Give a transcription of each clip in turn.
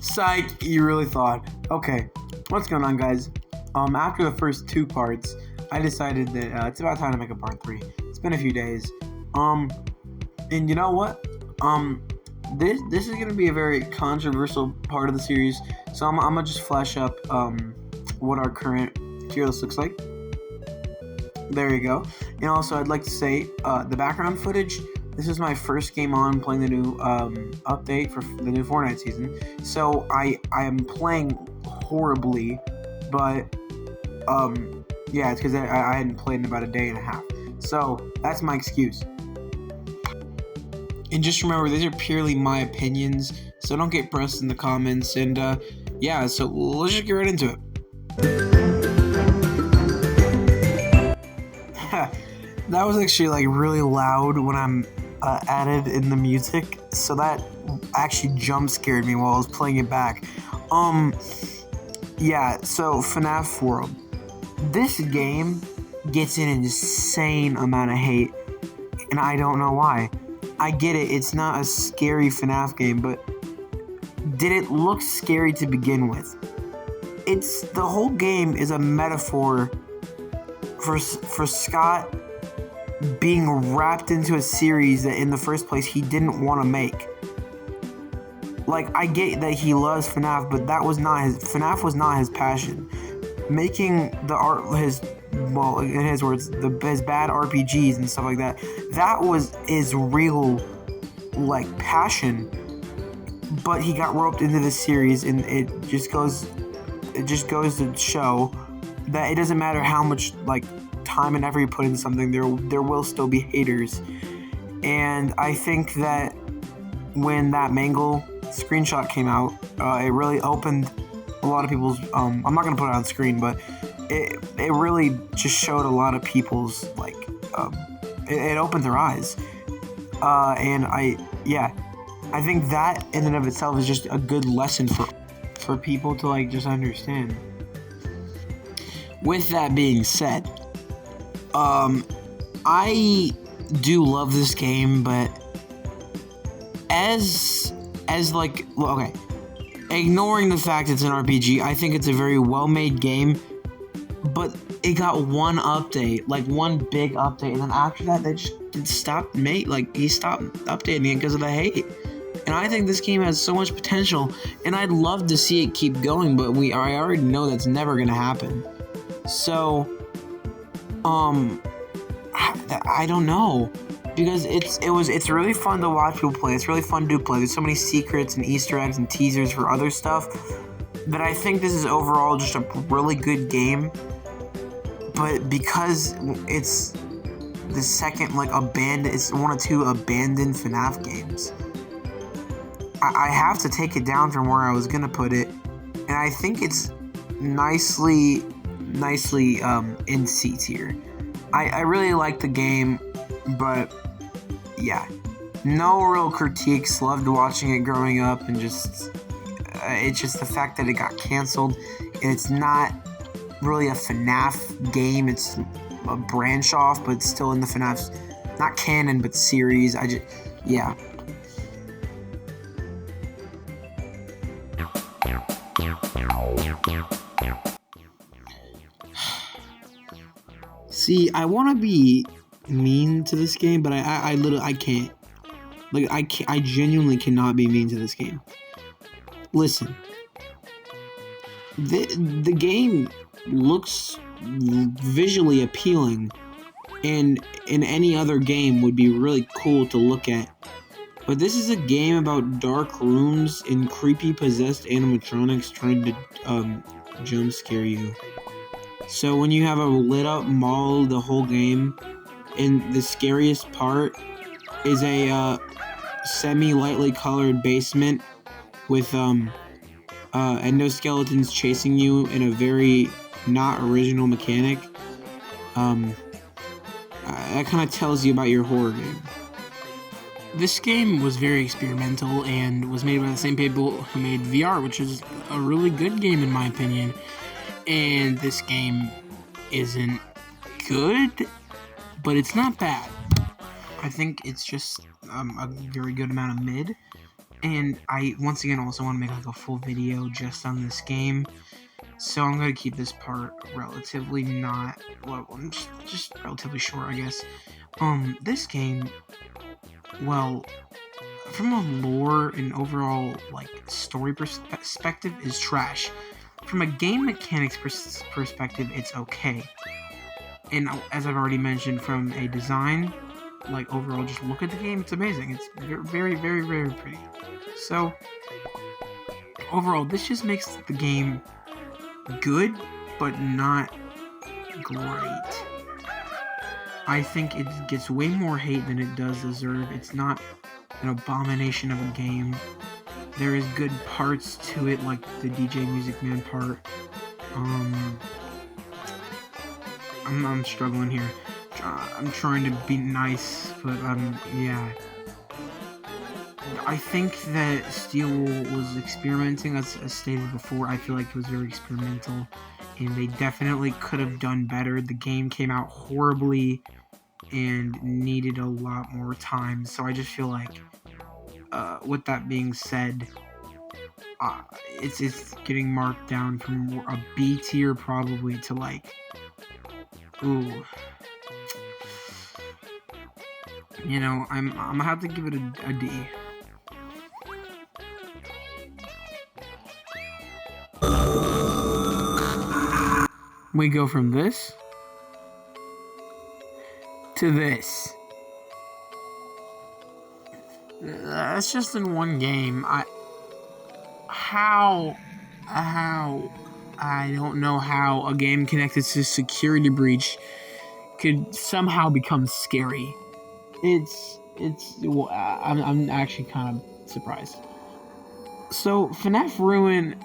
Psych, you really thought. Okay, what's going on, guys? After the first two parts, I decided that it's about time to make a part 3. It's been a few days. And you know what? This is gonna be a very controversial part of the series, so I'm gonna just flash up what our current tier list looks like. There you go. And also, I'd like to say the background footage. This is my first game on playing the new update for the new Fortnite season. So I am playing horribly, but yeah, it's because I hadn't played in about a day and a half. So that's my excuse. And just remember, these are purely my opinions, so don't get pressed in the comments. And yeah, so let's just get right into it. That was actually like really loud when I'm added in the music, so that actually jump scared me while I was playing it back. Yeah, so FNAF World. This game gets an insane amount of hate, and I don't know why. I get it, it's not a scary FNAF game, but did it look scary to begin with? The whole game is a metaphor for Scott being wrapped into a series that in the first place he didn't want to make. Like, I get that he loves FNAF, but FNAF was not his passion. Making the art, in his words, his bad RPGs and stuff like that, that was his real, like, passion. But he got roped into this series, and it just goes to show that it doesn't matter how much, like, time and effort you put into something, there will still be haters. And I think that when that Mangle screenshot came out, it really opened a lot of people's I'm not gonna put it on screen, but it really just showed a lot of people's, like, it opened their eyes, and I think that in and of itself is just a good lesson for people to, like, just understand. With that being said, I do love this game, but okay, ignoring the fact it's an RPG, I think it's a very well-made game, but it got one update, like one big update, and then after that, they just stopped he stopped updating it because of the hate. And I think this game has so much potential, and I'd love to see it keep going, but I already know that's never gonna happen. So, I don't know, because it's really fun to watch people play. It's really fun to play. There's so many secrets and Easter eggs and teasers for other stuff that I think this is overall just a really good game. But because it's the second, like, it's one of two abandoned FNAF games, I have to take it down from where I was gonna put it, and I think it's nicely in C tier. I really like the game, but yeah, no real critiques. Loved watching it growing up, and it's just the fact that it got canceled, and it's not really a FNAF game. It's a branch off, but it's still in the FNAF, not canon, but series. Yeah. See, I want to be mean to this game, but I can't. Like, I genuinely cannot be mean to this game. Listen, the game looks visually appealing, and in any other game would be really cool to look at. But this is a game about dark rooms and creepy possessed animatronics trying to jump scare you. So when you have a lit up mall the whole game, and the scariest part is a semi-lightly colored basement with endoskeletons chasing you in a very not original mechanic, that kind of tells you about your horror game. This game was very experimental and was made by the same people who made VR, which is a really good game in my opinion. And this game isn't good, but it's not bad. I think it's just a very good amount of mid. And I once again also want to make like a full video just on this game, so I'm gonna keep this part relatively not well, just relatively short, I guess. This game, well, from a lore and overall like story perspective, is trash. From a game mechanics perspective, it's okay. And as I've already mentioned, from a design, like overall, just look at the game, it's amazing. It's very, very, very pretty. So overall, this just makes the game good, but not great. I think it gets way more hate than it does deserve. It's not an abomination of a game. There is good parts to it, like the DJ Music Man part. I'm struggling here. I'm trying to be nice, but yeah. I think that Steel was experimenting, as stated before. I feel like it was very experimental, and they definitely could have done better. The game came out horribly and needed a lot more time, so I just feel like, with that being said, it's getting marked down from a B tier probably to like, ooh. You know, I'm gonna have to give it a D. We go from this to this. That's just in one game. I don't know how a game connected to security breach could somehow become scary. I'm actually kind of surprised. So FNAF Ruin,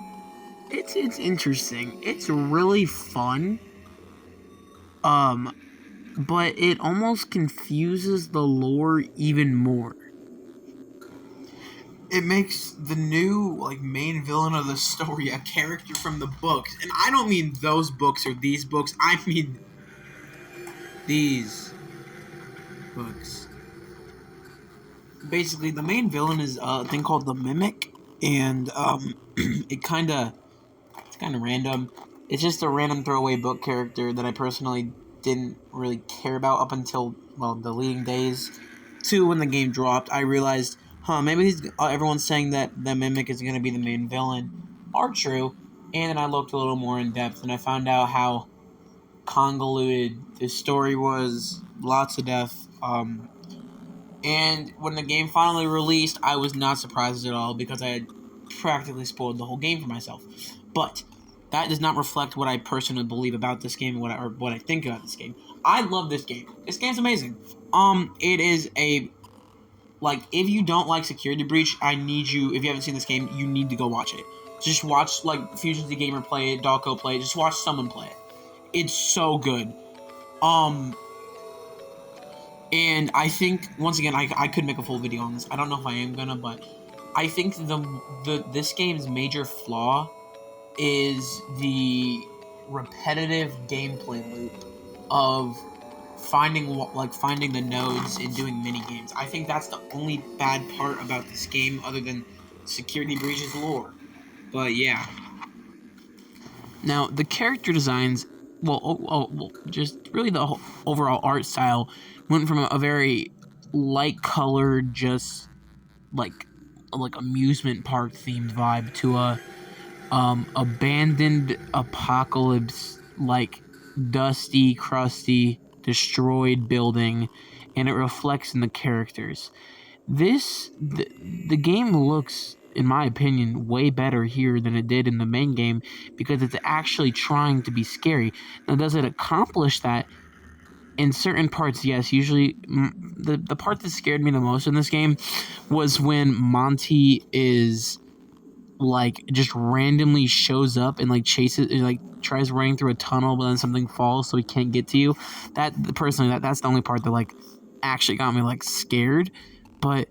it's interesting. It's really fun. But it almost confuses the lore even more. It makes the new main villain of the story a character from the books, and I don't mean those books or these books. I mean these books. Basically, the main villain is a thing called the Mimic, and it's kind of random. It's just a random throwaway book character that I personally didn't really care about up until the leading days. 2, when the game dropped, I realized, maybe everyone's saying that the Mimic is going to be the main villain are true, and then I looked a little more in depth, and I found out how convoluted this story was, lots of death, and when the game finally released, I was not surprised at all, because I had practically spoiled the whole game for myself. But that does not reflect what I personally believe about this game, or what I think about this game. I love this game. This game's amazing. It is a... if you don't like Security Breach, I need you... If you haven't seen this game, you need to go watch it. Just watch, Fusion's the Gamer play it, Dalco play it. Just watch someone play it. It's so good. And I think, once again, I could make a full video on this. I don't know if I am gonna, but I think this game's major flaw is the repetitive gameplay loop of finding the nodes and doing mini games. I think that's the only bad part about this game, other than Security Breach's lore. But yeah. Now the character designs, just really the whole overall art style went from a very light-colored, just like amusement park themed vibe to a abandoned apocalypse, dusty, crusty, destroyed building, and it reflects in the characters. The game looks, in my opinion, way better here than it did in the main game, because it's actually trying to be scary. Now, does it accomplish that? In certain parts, yes. Usually, the part that scared me the most in this game was when Monty is just randomly shows up and chases, tries running through a tunnel, but then something falls so he can't get to you. That's the only part that actually got me scared. But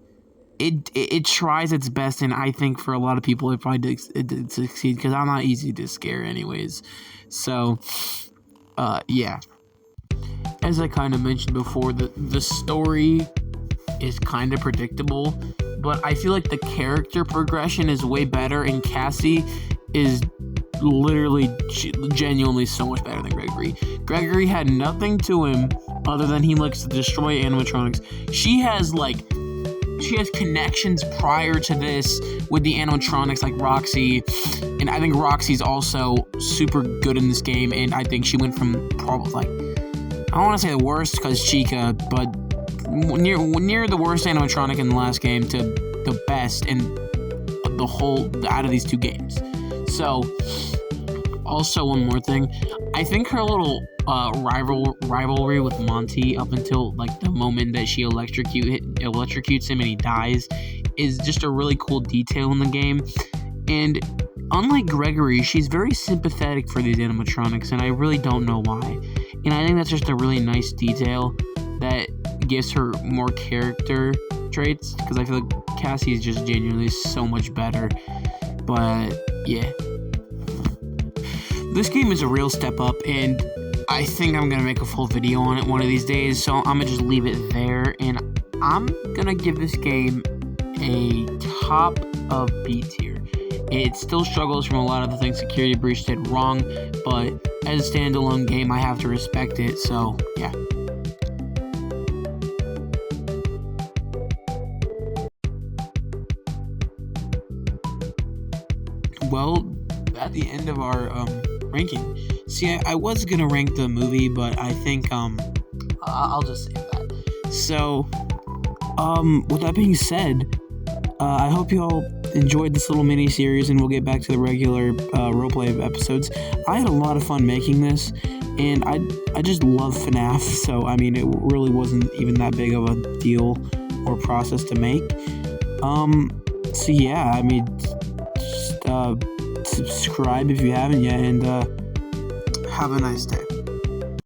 it tries its best, and I think for a lot of people it probably did succeed, because I'm not easy to scare anyways. So yeah, as I kind of mentioned before, the story is kind of predictable. but I feel like the character progression is way better, and Cassie is literally genuinely so much better than Gregory. Gregory had nothing to him other than he likes to destroy animatronics. She has connections prior to this with the animatronics like Roxy, and I think Roxy's also super good in this game, and I think she went from probably I don't want to say the worst because Chica, but near the worst animatronic in the last game to the best in the whole out of these two games. So, also one more thing, I think her little rivalry with Monty up until the moment that she electrocutes him and he dies is just a really cool detail in the game. And unlike Gregory, she's very sympathetic for these animatronics, and I really don't know why. And I think that's just a really nice detail that gives her more character traits, because I feel like Cassie is just genuinely so much better. But yeah, this game is a real step up, and I think I'm gonna make a full video on it one of these days, so I'm gonna just leave it there, and I'm gonna give this game a top of B tier. It still struggles from a lot of the things Security Breach did wrong, but as a standalone game, I have to respect it, so yeah. Well, at the end of our ranking, see, I was gonna rank the movie, but I think I'll just say that. So, with that being said, I hope you all enjoyed this little mini series, and we'll get back to the regular roleplay episodes. I had a lot of fun making this, and I just love FNAF, so I mean, it really wasn't even that big of a deal or process to make. So yeah, I mean, just subscribe if you haven't yet, and have a nice day.